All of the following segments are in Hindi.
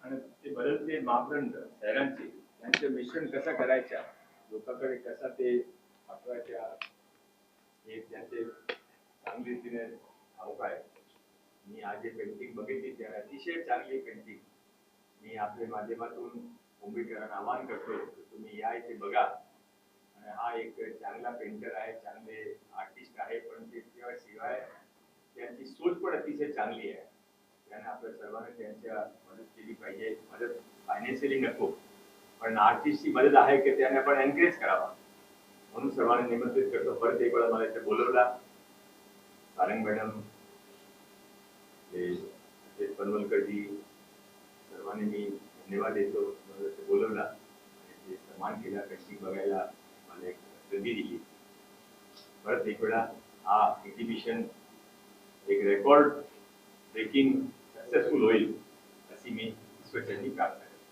आणि ते बदलते मापदंड शहरांचे त्यांचे मिश्रण कसं करायच्या लोकांकडे कसा ते पाठवायच्या हे त्यांचे चांगली रीतीने ठाऊक आहे. मी आज जे पेंटिंग बघितली त्या अतिशय चांगली पेंटिंग मी आपल्या माध्यमातून मुंबईकरांना आवाहन करतो की तुम्ही या इथे बघा. आणि हा एक चांगला पेंटर आहे, चांगले आर्टिस्ट आहे, पण शिवाय त्यांची सोच पण अतिशय चांगली आहे. त्यांना आपल्या सर्वांना त्यांच्या मदत केली पाहिजे. मदत फायनान्शियली नको, पण आर्टिस्टची मदत आहे की त्यांना आपण एनकरेज करावा. म्हणून सर्वांना निमंत्रित करतो. परत एक वेळा मला इथे बोलवला सारंग मॅडम, पनवलकरजी, सर्वांनी मी धन्यवाद देतो. बोलवला आणि ते सन्मान केला, कशी बघायला मला एक संधी दिली. परत एक वेळा हा एक्झिबिशन एक रेकॉर्ड ब्रेकिंग सक्सेसफुल होईल अशी मी ईश्वरचरणी प्रार्थना करतो.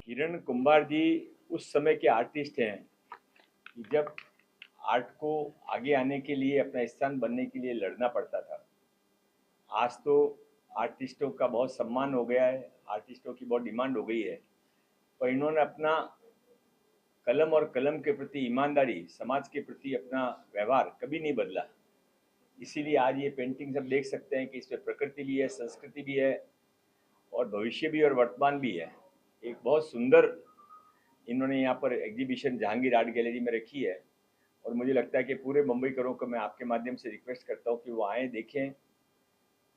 किरण कुंभार जी उस समय के आर्टिस्ट हैं कि जब आर्ट को आगे आने के लिए, अपना स्थान बनने के लिए लड़ना पड़ता था। आज तो आर्टिस्टों का बहुत सम्मान हो गया है, आर्टिस्टों की बहुत डिमांड हो गई है, पर इन्होंने अपना कलम और कलम के प्रति ईमानदारी, समाज के प्रति अपना व्यवहार कभी नहीं बदला। इसीलिए आज ये पेंटिंग्स हम देख सकते हैं कि इसमें प्रकृति भी है, संस्कृति भी है और भविष्य भी और वर्तमान भी है। एक बहुत सुंदर इन्होंने यहाँ पर एग्जीबिशन जहांगीर आर्ट गैलरी में रखी है, और मुझे लगता है कि पूरे मुंबईकरों को मैं आपके माध्यम से रिक्वेस्ट करता हूँ कि वो आए, देखें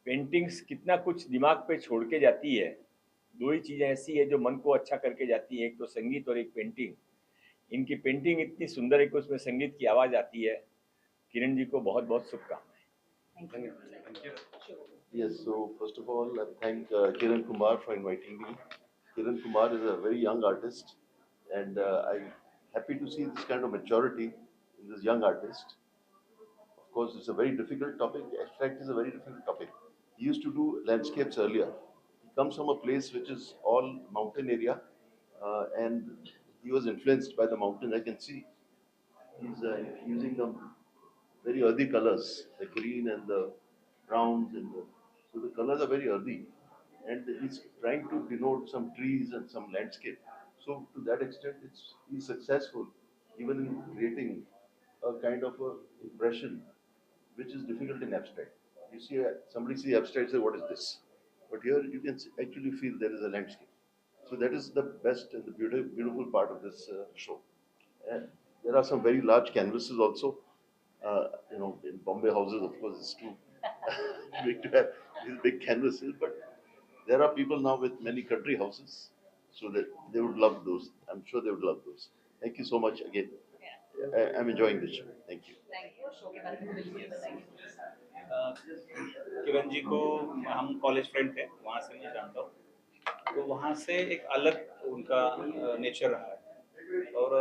पेंटिंग्स कितना कुछ दिमाग पे छोड़ के जाती है। दो ही चीज़ें ऐसी है जो मन को अच्छा करके जाती है, एक तो संगीत और एक पेंटिंग। इनकी पेंटिंग इतनी सुंदर है कि उसमें संगीत की आवाज़ आती है। किरण जी को बहुत बहुत शुभकामनाएं। धन्यवाद। Yes, so first of all, I thank Kiran Kumar for inviting me. Kiran Kumar is a very young artist, and I'm happy to see this kind of maturity in this young artist. Of course, it's a very difficult topic. Abstract is a very difficult topic. He used to do landscapes earlier. He comes from a place which is all mountain area, and he was influenced by the mountain. I can see he's using the very earthy colors, the green and the browns, and so the colors are very earthy, and he's trying to denote some trees and some landscape. So to that extent, he's successful even in creating a kind of a impression which is difficult in abstract. You see, somebody see abstract, say, what is this? But here you can actually feel there is a landscape. So that is the best and the beautiful part of this show. And there are some very large canvases also. In Bombay houses, of course, it's too big to have these big canvases, but there are people now with many country houses, so that they would love those. I'm sure they would love those. Thank you so much again. I'm enjoying this show. Thank you. Kiran ji को हम कॉलेज फ्रेंड थे, वहाँ से मैं जानता हूँ। तो वहाँ से एक अलग उनका नेचर रहा है, और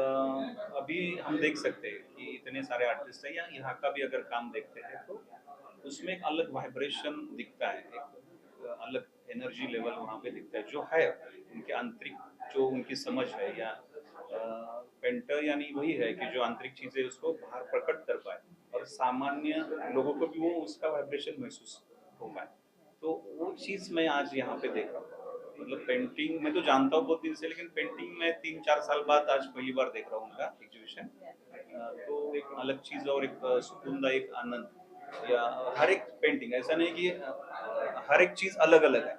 अभी हम देख सकते हैं कि इतने सारे आर्टिस्ट हैं, या यहाँ का भी अगर काम देखते हैं तो उसमें एक अलग वाइब्रेशन दिखता है, एक अलग एनर्जी लेवल वहाँ पे दिखता है, जो है उनके आंतरिक, जो उनकी समझ है, या पेंटर यानी वही है कि जो आंतरिक चीजें उसको बाहर प्रकट कर पाए और सामान्य लोगों को भी वो उसका वाइब्रेशन महसूस हो पाए। तो वो चीज मैं आज यहाँ पे देख रहा हूँ। मतलब पेंटिंग मैं तो जानता हूँ बहुत दिन से, लेकिन पेंटिंग में 3-4 साल बाद आज पहली बार देख रहा हूँ उनका एग्जीबिशन। तो एक अलग चीज और एक सुकूनदायक आनंद, या हर एक पेंटिंग ऐसा नहीं कि हर एक चीज अलग अलग है,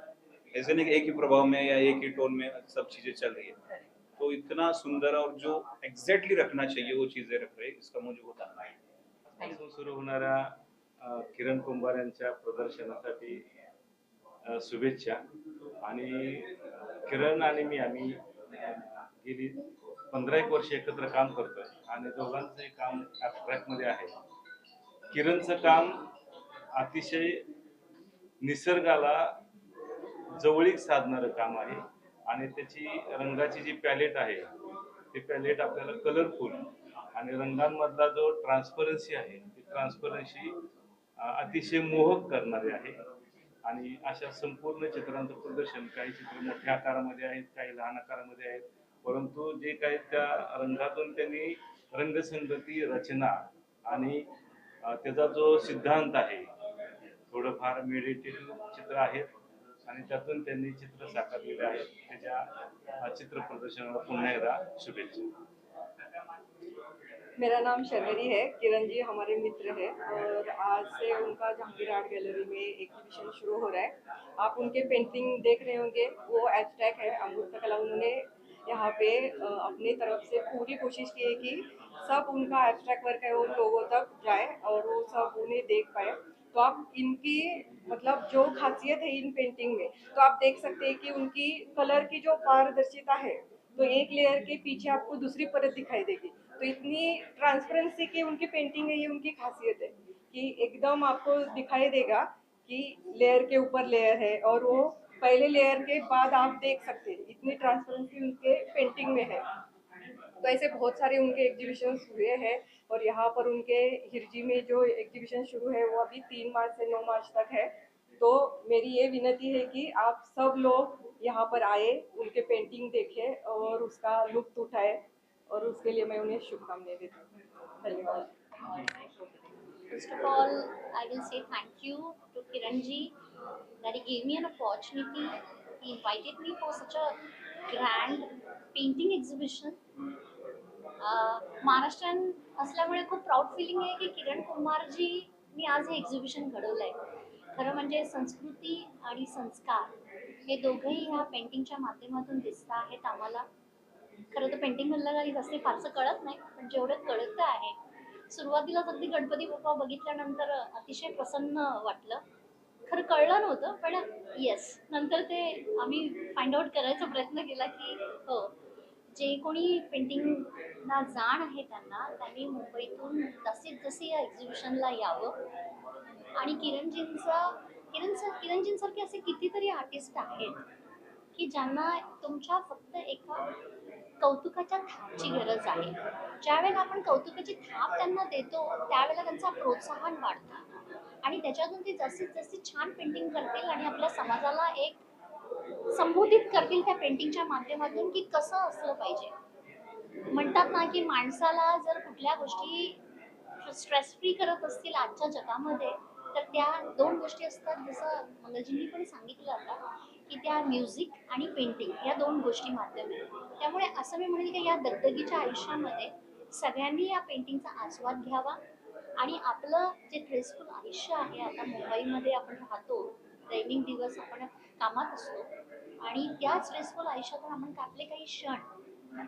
ऐसे नहीं कि एक ही प्रभाव में या एक ही टोन में सब चीजें चल रही है। तो इतना सुंदर और जो एग्जैक्टली रखना चाहिए वो चीजें रख रहे, इसका मुझे बहुत आनंद है। आजपासून सुरू होणाऱ्या किरण कुंभार यांच्या प्रदर्शनासाठी शुभेच्छा। आणि किरण आणि मी आम्ही गेली 15 एक वर्ष एकत्र काम करतोय आणि दोघांचंही काम ॲब्स्ट्रॅक्टमध्ये आहे। किरणचं काम अतिशय निसर्गाला जवळीक साधणारं काम आहे आणि त्याची रंगाची जी पॅलेट आहे ती पॅलेट आपल्याला कलरफुल आणि रंगांमधला जो ट्रान्सपरन्सी आहे ती ट्रान्सपरन्सी अतिशय मोहक करणारी आहे। आणि अशा संपूर्ण चित्रांचं प्रदर्शन, काही चित्र मोठ्या आकारामध्ये आहेत, काही लहान आकारामध्ये आहेत, परंतु जे काही त्या रंगातून त्यांनी रंगसंगती, रचना आणि त्याचा जो सिद्धांत आहे, थोडंफार मेडिटेटिव्ह चित्र आहेत आणि त्यातून त्यांनी चित्र साकारलेले आहेत। त्याच्या चित्र प्रदर्शनाला पुन्हा एकदा शुभेच्छा। मेरा नाम शर्वरी है। किरण जी हमारे मित्र हैं और आज से उनका जहांगीर आर्ट गैलरी में एग्जीबिशन शुरू हो रहा है। आप उनके पेंटिंग देख रहे होंगे, वो एब्स्ट्रैक्ट है, अमूर्त कला। उन्होंने यहाँ पे अपनी तरफ से पूरी कोशिश की है कि सब उनका एब्स्ट्रैक्ट वर्क है वो लोगों तक जाए और वो सब उन्हें देख पाए। तो आप इनकी मतलब जो खासियत है इन पेंटिंग में, तो आप देख सकते हैं कि उनकी कलर की जो पारदर्शिता है, तो एक लेयर के पीछे आपको दूसरी परत दिखाई देगी। तो इतनी ट्रांसपेरेंसी की उनकी पेंटिंग है, ये उनकी खासियत है कि एकदम आपको दिखाई देगा कि लेयर के ऊपर लेयर है और वो पहले लेयर के बाद आप देख सकते हैं, इतनी ट्रांसपेरेंसी उनके पेंटिंग में है। तो ऐसे बहुत सारे उनके एग्जीबिशन हुए हैं और यहाँ पर उनके हिरजी में जो एग्जीबिशन शुरू है वो अभी 3 मार्च से 9 मार्च तक है। तो मेरी ये विनती है कि आप सब लोग यहाँ पर आए, उनके पेंटिंग देखें और उसका लुत्फ उठाए, और उसके लिए मैं उन्हें शुभकामनाएं देती हूँ। धन्यवाद। First of all, I will say thank you to Kiran ji that he gave me an opportunity. He invited me for such a grand painting exhibition. Maharashtrian असल्यामुळे खूप प्राऊड फिलिंग आहे की किरण कुमारजींनी आज हे एक्झिबिशन घडवलं आहे। खरं म्हणजे संस्कृती आणि संस्कार हे दोघंही ह्या पेंटिंगच्या माध्यमातून दिसत आहेत आम्हाला. खरं तर पेंटिंग मधलं काही जास्त फारसं कळत नाही, पण जेवढं कळत आहे, सुरुवातीलाच अगदी गणपती बाप्पा बघितल्यानंतर अतिशय प्रसन्न वाटलं. खरं कळलं नव्हतं, पण येस, नंतर ते आम्ही फाइंड आउट करायचा प्रयत्न केला की हो, जे कोणी पेंटिंगला जाण आहे त्यांनी मुंबईतून जास्तीत जास्त या एक्झिबिशनला यावं. आणि किरणजींसारखे असे कितीतरी आर्टिस्ट आहेत की ज्यांना तुमच्या फक्त एका कौतुकाच्या थापची गरज आहे. ज्यावेळेला आपण कौतुकाची थाप त्यांना देतो त्यावेळेला त्यांचा प्रोत्साहन वाढतं आणि त्याच्यातून ते जास्तीत जास्त छान पेंटिंग करतील आणि आपल्या समाजाला एक संबोधित करतील त्या पेंटिंगच्या माध्यमातून की कसं असलं पाहिजे. म्हणतात ना की माणसाला जर कुठल्या गोष्टी स्ट्रेस फ्री करत असतील आजच्या जगामध्ये, तर त्या दोन गोष्टी असतात, जसं मंगलजींनी पण सांगितलं आता की त्या म्युझिक आणि पेंटिंग या दोन गोष्टी माध्यम आहेत. त्यामुळे असं मी म्हणेल की या दगदगीच्या आयुष्यामध्ये सगळ्यांनी या पेंटिंगचा आस्वाद घ्यावा आणि आपलं जे स्ट्रेसफुल आयुष्य आहे, आता मुंबईमध्ये आपण राहतो, दैनिक दिवस आपण कामात असतो आणि त्या स्ट्रेसफुल आयुष्यातून आपण आपले काही क्षण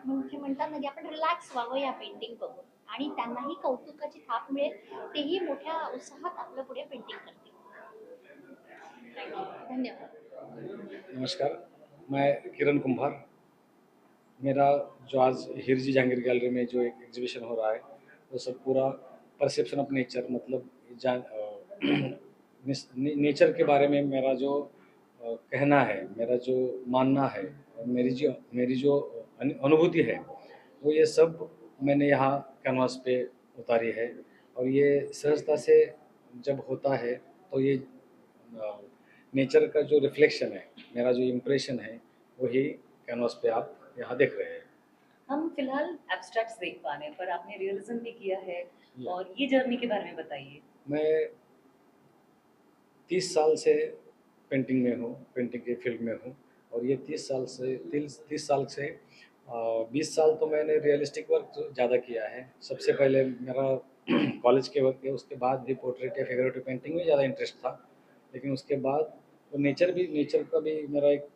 म्हणजे म्हणतात ना की आपण रिलॅक्स व्हावं या पेंटिंग बघून आणि त्यांनाही कौतुकाची थाप मिळेल, तेही मोठ्या उत्साहात आपल्या पुढे पेंटिंग करतील. धन्यवाद. नमस्कार, मैं किरण कुंभार। मेरा जो आज हिरजी जहांगीर गैलरी में जो एक एग्जीबिशन हो रहा है वो सब पूरा परसेप्शन ऑफ नेचर, मतलब नेचर के बारे में मेरा जो कहना है, मेरा जो मानना है, मेरी जो अनुभूति है, वो ये सब मैंने यहाँ कैनवास पे उतारी है। और ये सहजता से जब होता है तो ये नेचर का जो रिफ्लेक्शन है, मेरा जो इम्प्रेशन है, वही कैनवास पे आप यहाँ देख रहे हैं। हम फिलहाल एब्स्ट्रैक्ट्स देख पा रहे हैं, पर आपने रियलिज्म भी किया है, और ये जर्नी के बारे में बताइए। मैं 30 साल से पेंटिंग में हूँ, पेंटिंग के फील्ड में हूँ, और ये 30 साल से 20 साल तो मैंने रियलिस्टिक वर्क ज़्यादा किया है। सबसे पहले मेरा कॉलेज के वक्त, उसके बाद भी पोर्ट्रेट या फिगरेटिव पेंटिंग में ज़्यादा इंटरेस्ट था, लेकिन उसके बाद तो नेचर का भी मेरा एक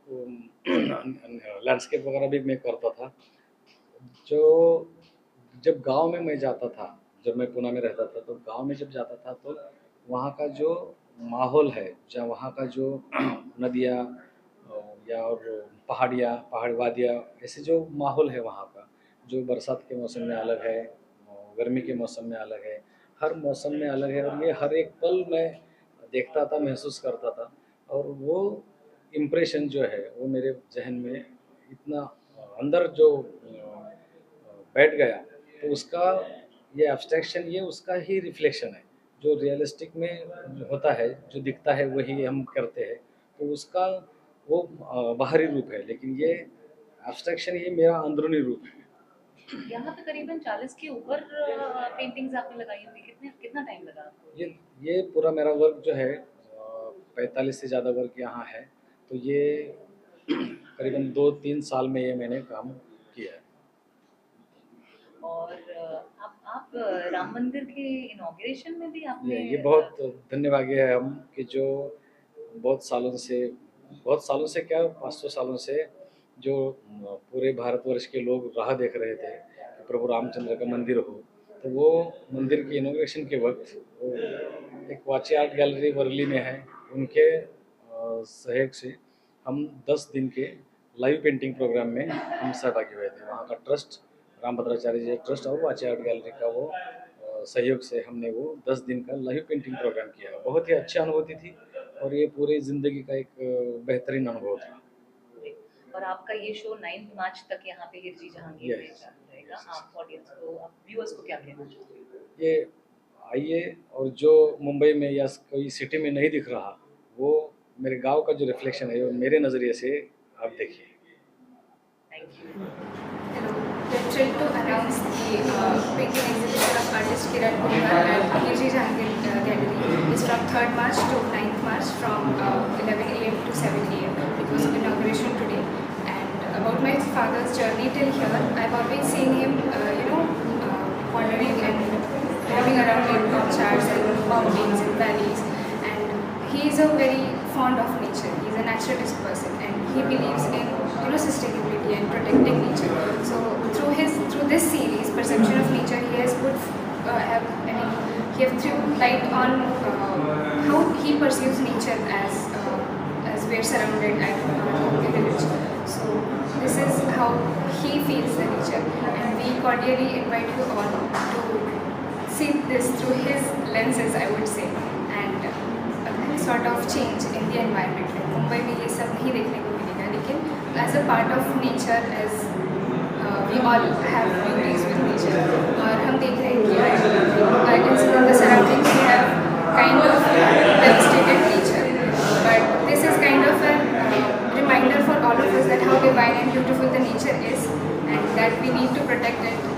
लैंडस्केप वगैरह भी मैं करता था। जो जब गांव में मैं जाता था, जब मैं पुणे में रहता था, तो गांव में जब जाता था तो वहाँ का जो माहौल है, जहाँ वहाँ का जो नदियाँ या और पहाड़ वादियाँ, ऐसे जो माहौल है वहाँ का, जो बरसात के मौसम में अलग है, गर्मी के मौसम में अलग है, हर मौसम में अलग है, और ये हर एक पल मैं देखता था, महसूस करता था, और वो इम्प्रेशन जो है वो मेरे जहन में इतना अंदर जो बैठ गया, तो उसका ये एब्स्ट्रैक्शन, ये उसका ही रिफ्लेक्शन है। जो रियलिस्टिक में होता है, जो दिखता है वही हम करते हैं, तो उसका वो बाहरी रूप है, लेकिन ये एब्स्ट्रैक्शन ये मेरा अंदरूनी रूप है। यहाँ पे करीबन 40 के ऊपर पेंटिंग्स आपने लगाई होंगी, कितना टाइम लगा आपको? ये पूरा मेरा वर्क जो है 45 से ज़्यादा वर्क यहाँ है, तो ये करीबन 2-3 साल में ये मैंने काम किया है। और आप राम मंदिर के इनॉग्रेशन में भी आपने ये बहुत धन्यवाद है हम कि जो बहुत सालों से क्या 500 सालों से जो पूरे भारतवर्ष के लोग राह देख रहे थे कि प्रभु रामचंद्र का मंदिर हो, तो वो मंदिर के इनॉग्रेशन के वक्त वो एक वाची आर्ट गैलरी वर्ली में है, उनके सहयोग से हम 10 दिन के लाइव पेंटिंग प्रोग्राम में हम सहभागी हुए थे। वहाँ का ट्रस्ट, रामभद्राचार्य जी ट्रस्ट और वाची आर्ट गैलरी का वो सहयोग से हमने वो 10 दिन का लाइव पेंटिंग प्रोग्राम किया। बहुत ही अच्छी अनुभूति थी और ये पूरी ज़िंदगी का एक बेहतरीन अनुभव था। और आपका ये शो 9 मार्च तक यहाँ पे हिरजी जहांगीर में चालू रहेगा। आप ऑडियंस को, आप व्यूअर्स को क्या कहना चाहते हैं? ये आइए, और जो मुंबई में या कोई सिटी में नहीं दिख रहा, वो मेरे गांव का जो रिफ्लेक्शन है वो मेरे नज़रिए से आप देखिए। Thank you. Hello, we're thrilled to announce the painting exhibition of artist Kiran Kumar at Hirji Jahangir Gallery. It's from 3rd March to 9th March from 11 AM to 7 AM. It was inauguration today. And about my father's journey till here, I've always seen him, wandering and roaming around in orchards and mountains and valleys. And he is a very fond of nature. He's a naturalist person, and he believes in sustainability and protecting nature. So through this series, Perception of Nature, he has he have threw light on how he perceives nature as we're surrounded at the village. So this is how he feels the nature, and we cordially invite you all to see this through his lenses, I would say, and sort of change in the environment. Mumbai में ये सब नहीं देखने को मिलेगा, लेकिन as a part of nature, as we all have duties with nature, और हम देख रहे हैं कि in the surroundings we have kind of devastated nature, but this is kind of a reminder for all of us that how divine and beautiful the nature is, and that we need to protect it